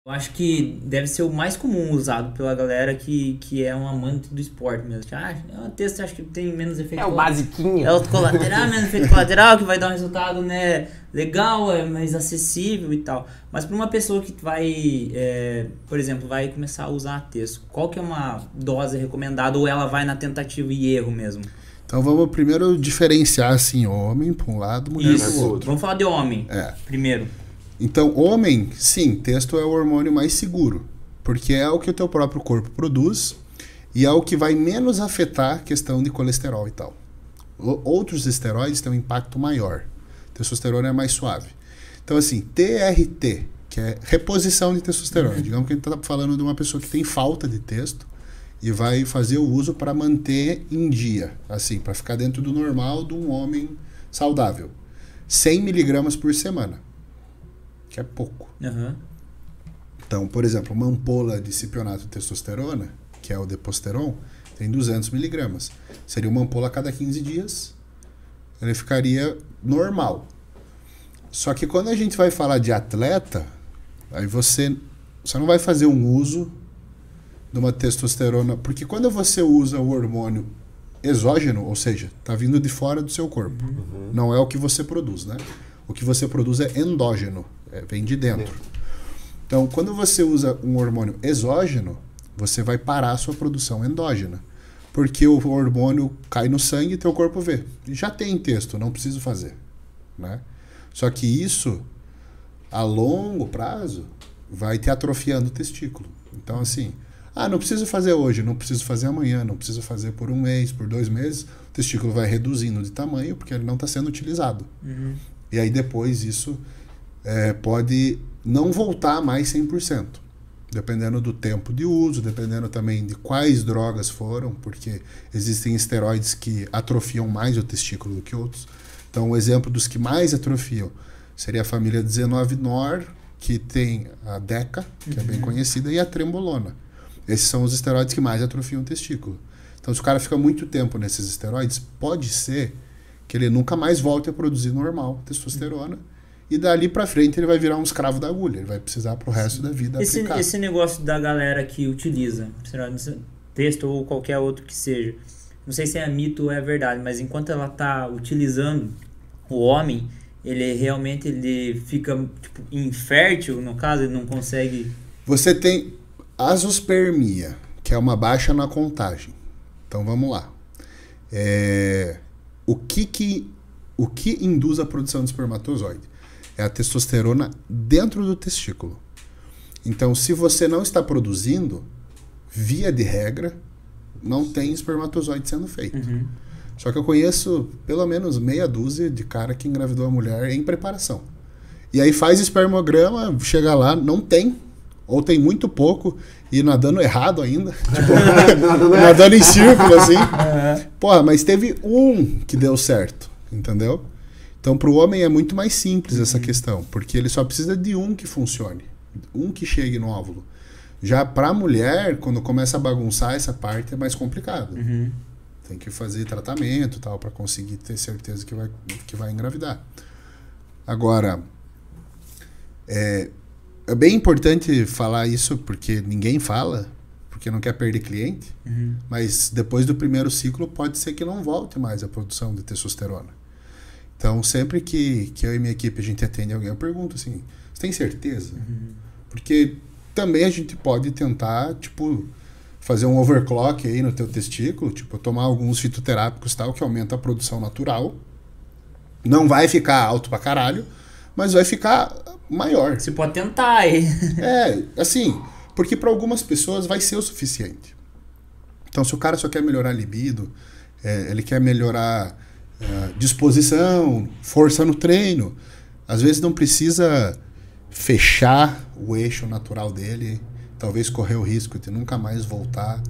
Eu acho que deve ser o mais comum usado pela galera que é um amante do esporte mesmo. É um texto, acho que tem menos efeito É o colateral. basiquinho. É o colateral, menos efeito colateral, que vai dar um resultado, né, legal, é mais acessível e tal. Mas para uma pessoa que vai, por exemplo, vai começar a usar texto, qual que é uma dose recomendada ou ela vai na tentativa e erro mesmo? Então vamos primeiro diferenciar assim, homem para um lado, mulher para o Isso, outro. vamos falar de homem primeiro. Então, homem, sim, testo é o hormônio mais seguro, porque é o que o teu próprio corpo produz e é o que vai menos afetar a questão de colesterol e tal. Outros esteroides têm um impacto maior. Testosterona é mais suave. Então, assim, TRT, que é reposição de testosterona. Digamos que a gente está falando de uma pessoa que tem falta de testo e vai fazer o uso para manter em dia, assim, para ficar dentro do normal de um homem saudável. 100 miligramas por semana, que é pouco. Uhum. Então, por exemplo, uma ampola de cipionato de testosterona, que é o Deposteron, tem 200 miligramas. Seria uma ampola a cada 15 dias, ele ficaria normal. Só que quando a gente vai falar de atleta, aí você não vai fazer um uso de uma testosterona, porque quando você usa o hormônio exógeno, ou seja, está vindo de fora do seu corpo, não é o que você produz, né? O que você produz é endógeno, vem de dentro. Então, quando você usa um hormônio exógeno, você vai parar a sua produção endógena, porque o hormônio cai no sangue e teu corpo vê. Já tem texto, não preciso fazer, né? Só que isso, a longo prazo, vai te atrofiando o testículo. Então, assim, não preciso fazer hoje, não preciso fazer amanhã, não preciso fazer por um mês, por 2 meses, o testículo vai reduzindo de tamanho porque ele não está sendo utilizado. E aí depois isso pode não voltar mais 100%, dependendo do tempo de uso, dependendo também de quais drogas foram, porque existem esteroides que atrofiam mais o testículo do que outros. Então, o exemplo dos que mais atrofiam seria a família 19-nor, que tem a Deca, que é bem conhecida, e a Trembolona. Esses são os esteroides que mais atrofiam o testículo. Então, se o cara fica muito tempo nesses esteroides, pode ser que ele nunca mais volte a produzir normal testosterona, e dali pra frente ele vai virar um escravo da agulha, ele vai precisar pro resto da vida aplicar. Esse negócio da galera que utiliza texto ou qualquer outro que seja, não sei se é mito ou é verdade, mas enquanto ela tá utilizando, o homem, ele realmente ele fica tipo, infértil, no caso, ele não consegue... Você tem azospermia, que é uma baixa na contagem. Então vamos lá. O que induz a produção de espermatozoide? É a testosterona dentro do testículo. Então, se você não está produzindo, via de regra, não tem espermatozoide sendo feito. Só que eu conheço pelo menos meia dúzia de cara que engravidou a mulher em preparação. E aí faz espermograma, chega lá, não tem, ou tem muito pouco, e nadando errado ainda. Tipo, nadando em círculo, assim. Porra, mas teve um que deu certo, entendeu? Então, para o homem é muito mais simples essa questão, porque ele só precisa de um que funcione, um que chegue no óvulo. Já para a mulher, quando começa a bagunçar essa parte, é mais complicado. Tem que fazer tratamento e tal, para conseguir ter certeza que vai engravidar. Agora, é bem importante falar isso, porque ninguém fala, porque não quer perder cliente, mas depois do primeiro ciclo pode ser que não volte mais a produção de testosterona. Então, sempre que eu e minha equipe a gente atende alguém, eu pergunto assim, você tem certeza? Porque também a gente pode tentar, tipo, fazer um overclock aí no teu testículo, tipo, tomar alguns fitoterápicos tal, que aumenta a produção natural. Não vai ficar alto pra caralho, mas vai ficar maior. Você pode tentar aí. Assim, porque para algumas pessoas vai ser o suficiente. Então, se o cara só quer melhorar a libido, ele quer melhorar disposição, força no treino, às vezes não precisa fechar o eixo natural dele, talvez correr o risco de nunca mais voltar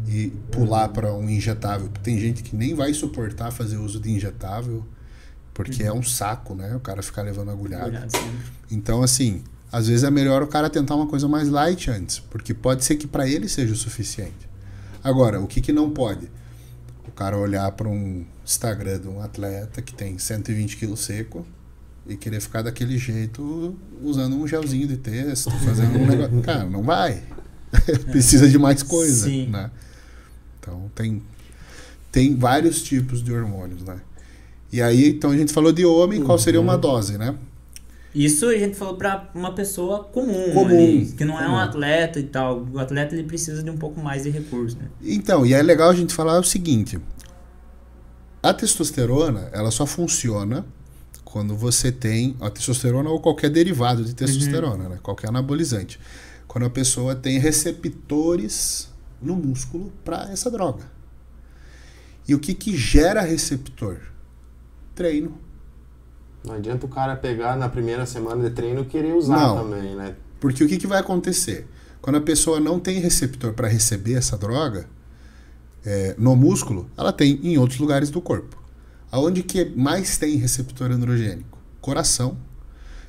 e pular para um injetável. Tem gente que nem vai suportar fazer uso de injetável, porque é um saco, né? O cara ficar levando agulhada. Então, assim, às vezes é melhor o cara tentar uma coisa mais light antes, porque pode ser que para ele seja o suficiente. Agora, o que não pode? O cara olhar para um Instagram de um atleta que tem 120 quilos seco e querer ficar daquele jeito usando um gelzinho de texto, fazendo um negócio. Cara, não vai. Precisa de mais coisa, Sim. né? Então tem vários tipos de hormônios, né? E aí, então a gente falou de homem, qual seria uma dose, né? Isso a gente falou para uma pessoa comum Comum, ali, que não é um comum. atleta e tal. O atleta ele precisa de um pouco mais de recurso, né? Então, e é legal a gente falar o seguinte: a testosterona, ela só funciona quando você tem a testosterona ou qualquer derivado de testosterona, né? Qualquer anabolizante. Quando a pessoa tem receptores no músculo para essa droga. E o que gera receptor? Treino. Não adianta o cara pegar na primeira semana de treino e querer usar também, né? Porque o que vai acontecer? Quando a pessoa não tem receptor para receber essa droga, no músculo, ela tem em outros lugares do corpo. Aonde que mais tem receptor androgênico? Coração.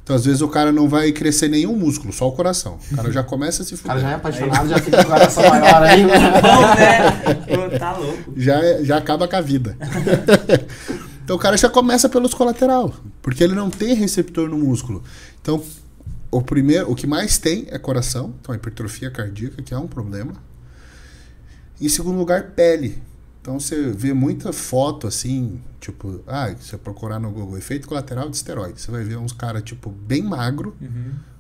Então, às vezes, o cara não vai crescer nenhum músculo, só o coração. O cara já começa a se O fuder. cara já é apaixonado, já fica com o coração maior aí, né? Bom, né? Pô, tá louco. Já acaba com a vida. Então o cara já começa pelos colateral, porque ele não tem receptor no músculo. Então o que mais tem é coração, então a hipertrofia cardíaca, que é um problema. Em segundo lugar, pele. Então você vê muita foto assim, tipo, se você procurar no Google efeito colateral de esteroide, você vai ver uns caras tipo bem magro,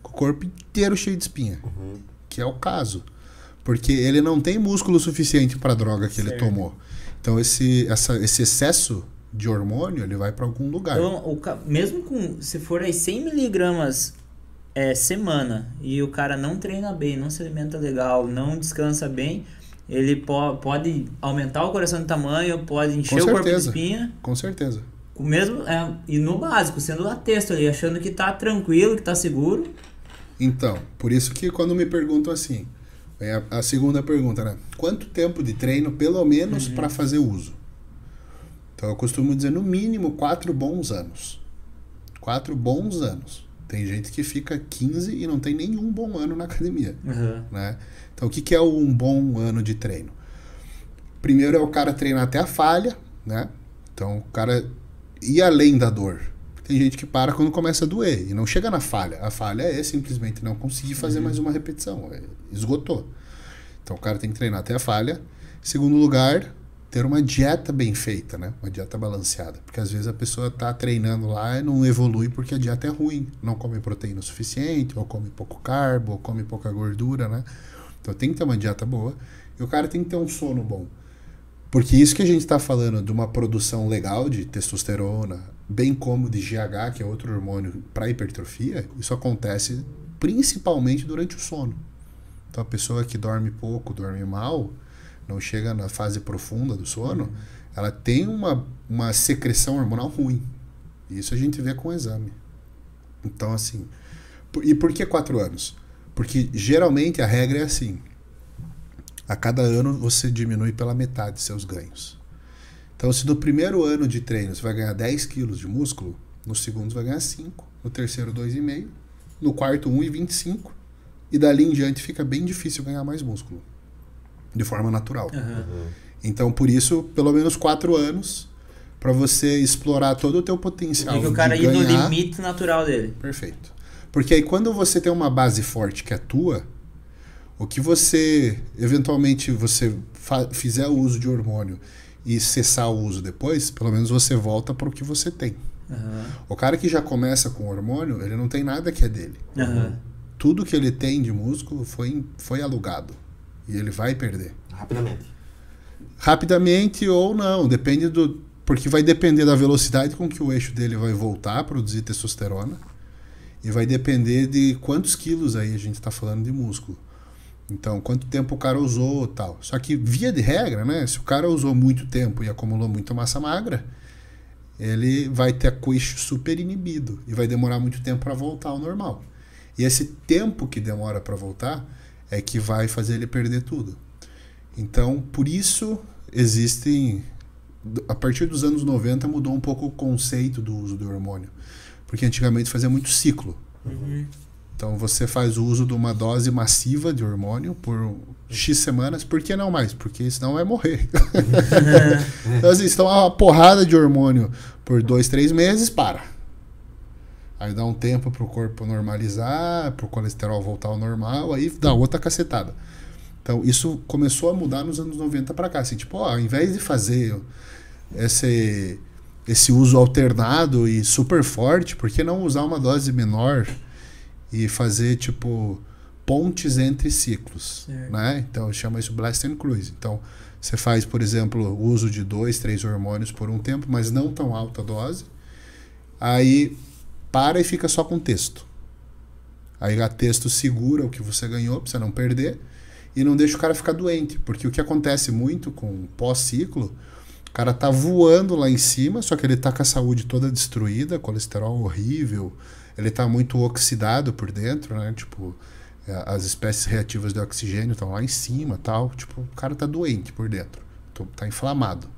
com o corpo inteiro cheio de espinha, que é o caso. Porque ele não tem músculo suficiente para a droga que ele tomou. Então esse excesso de hormônio, ele vai para algum lugar. Então, mesmo se for aí 100 miligramas semana e o cara não treina bem, não se alimenta legal, não descansa bem, ele pode aumentar o coração de tamanho, pode encher o corpo de espinha. Com certeza. Mesmo, e no básico, sendo a texto ali, achando que tá tranquilo, que tá seguro. Então, por isso que quando me perguntam assim, a segunda pergunta, né? Quanto tempo de treino, pelo menos, para fazer uso? Então eu costumo dizer, no mínimo, 4 bons anos. 4 bons anos. Tem gente que fica 15 e não tem nenhum bom ano na academia. Né? Então o que é um bom ano de treino? Primeiro é o cara treinar até a falha, né? Então o cara ir além da dor. Tem gente que para quando começa a doer e não chega na falha. A falha é simplesmente não conseguir fazer mais uma repetição. Esgotou. Então o cara tem que treinar até a falha. Segundo lugar, ter uma dieta bem feita, né? Uma dieta balanceada. Porque às vezes a pessoa tá treinando lá e não evolui porque a dieta é ruim. Não come proteína o suficiente, ou come pouco carbo, ou come pouca gordura, né? Então tem que ter uma dieta boa. E o cara tem que ter um sono bom. Porque isso que a gente está falando de uma produção legal de testosterona, bem como de GH, que é outro hormônio para hipertrofia, isso acontece principalmente durante o sono. Então a pessoa que dorme pouco, dorme mal, não chega na fase profunda do sono, ela tem uma secreção hormonal ruim. Isso a gente vê com o exame. Então, assim... E por que 4 anos? Porque geralmente a regra é assim. A cada ano você diminui pela metade seus ganhos. Então, se no primeiro ano de treino você vai ganhar 10 quilos de músculo, no segundo você vai ganhar 5, no terceiro 2,5, no quarto 1,25, e dali em diante fica bem difícil ganhar mais músculo. De forma natural. Então, por isso, pelo menos 4 anos para você explorar todo o teu potencial. E que o cara ir no limite natural dele. Perfeito. Porque aí quando você tem uma base forte que é tua, o que você, eventualmente, você fizer o uso de hormônio e cessar o uso depois, pelo menos você volta para o que você tem. O cara que já começa com hormônio, ele não tem nada que é dele. Tudo que ele tem de músculo foi alugado. E ele vai perder. Rapidamente ou não, depende porque vai depender da velocidade com que o eixo dele vai voltar a produzir testosterona e vai depender de quantos quilos aí a gente está falando de músculo. Então, quanto tempo o cara usou tal. Só que, via de regra, né, se o cara usou muito tempo e acumulou muita massa magra, ele vai ter o eixo super inibido e vai demorar muito tempo para voltar ao normal. E esse tempo que demora para voltar é que vai fazer ele perder tudo. Então, por isso, a partir dos anos 90 mudou um pouco o conceito do uso do hormônio. Porque antigamente fazia muito ciclo. Então você faz o uso de uma dose massiva de hormônio por X semanas. Por que não mais? Porque senão vai morrer. Então assim, se tomar uma porrada de hormônio por 2, 3 meses, para. Aí dá um tempo pro corpo normalizar, pro colesterol voltar ao normal, aí dá outra cacetada. Então, isso começou a mudar nos anos 90 para cá. Assim, tipo, ó, ao invés de fazer esse uso alternado e super forte, por que não usar uma dose menor e fazer, tipo, pontes entre ciclos, né? Então, chama isso Blast and Cruise. Então, você faz, por exemplo, o uso de 2, 3 hormônios por um tempo, mas não tão alta dose. Aí, para e fica só com texto. Aí, a texto segura o que você ganhou, para você não perder, e não deixa o cara ficar doente. Porque o que acontece muito com pós-ciclo, o cara tá voando lá em cima, só que ele tá com a saúde toda destruída, colesterol horrível, ele tá muito oxidado por dentro, né? Tipo, as espécies reativas de oxigênio estão lá em cima, tal. Tipo, o cara tá doente por dentro, tá inflamado.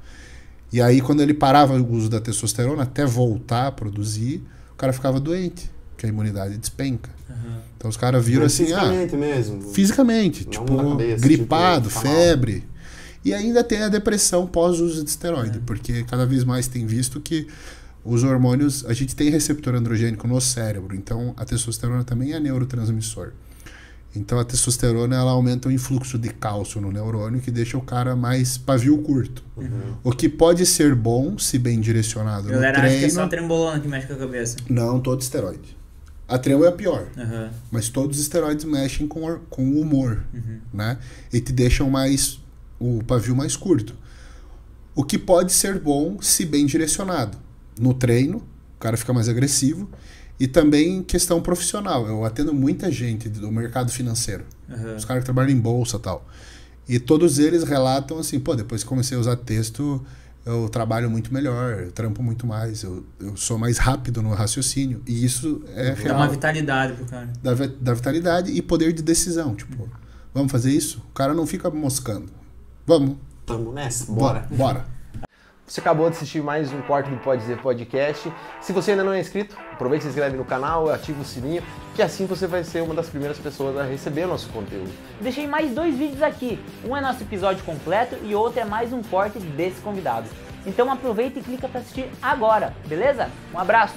E aí, quando ele parava o uso da testosterona, até voltar a produzir, o cara ficava doente, porque a imunidade despenca. Então os caras viram assim, fisicamente mesmo. Fisicamente, Não tipo, na cabeça, gripado, tipo, febre. E ainda tem a depressão pós-uso de esteroide, porque cada vez mais tem visto que os hormônios, a gente tem receptor androgênico no cérebro, então a testosterona também é neurotransmissor. Então a testosterona, ela aumenta o influxo de cálcio no neurônio, que deixa o cara mais pavio curto. O que pode ser bom, se bem direcionado no treino. Acho que é só a trembolona que mexe com a cabeça. Não, todo esteroide. A trembo é a pior. Mas todos os esteroides mexem com o humor, né? E te deixam mais o pavio mais curto. O que pode ser bom, se bem direcionado. No treino, o cara fica mais agressivo. E também questão profissional. Eu atendo muita gente do mercado financeiro. Os caras que trabalham em bolsa e tal. E todos eles relatam assim, pô, depois que comecei a usar texto, eu trabalho muito melhor, eu trampo muito mais, eu sou mais rápido no raciocínio. E isso é real. Dá uma vitalidade pro cara. Dá vitalidade e poder de decisão. Tipo, vamos fazer isso? O cara não fica moscando. Vamos. Tamo nessa, bora. Bora. Você acabou de assistir mais um corte do Pode Dizer Podcast. Se você ainda não é inscrito, aproveite e se inscreve no canal, ativa o sininho, que assim você vai ser uma das primeiras pessoas a receber o nosso conteúdo. Deixei mais 2 vídeos aqui. Um é nosso episódio completo e outro é mais um corte desse convidado. Então aproveita e clica para assistir agora, beleza? Um abraço!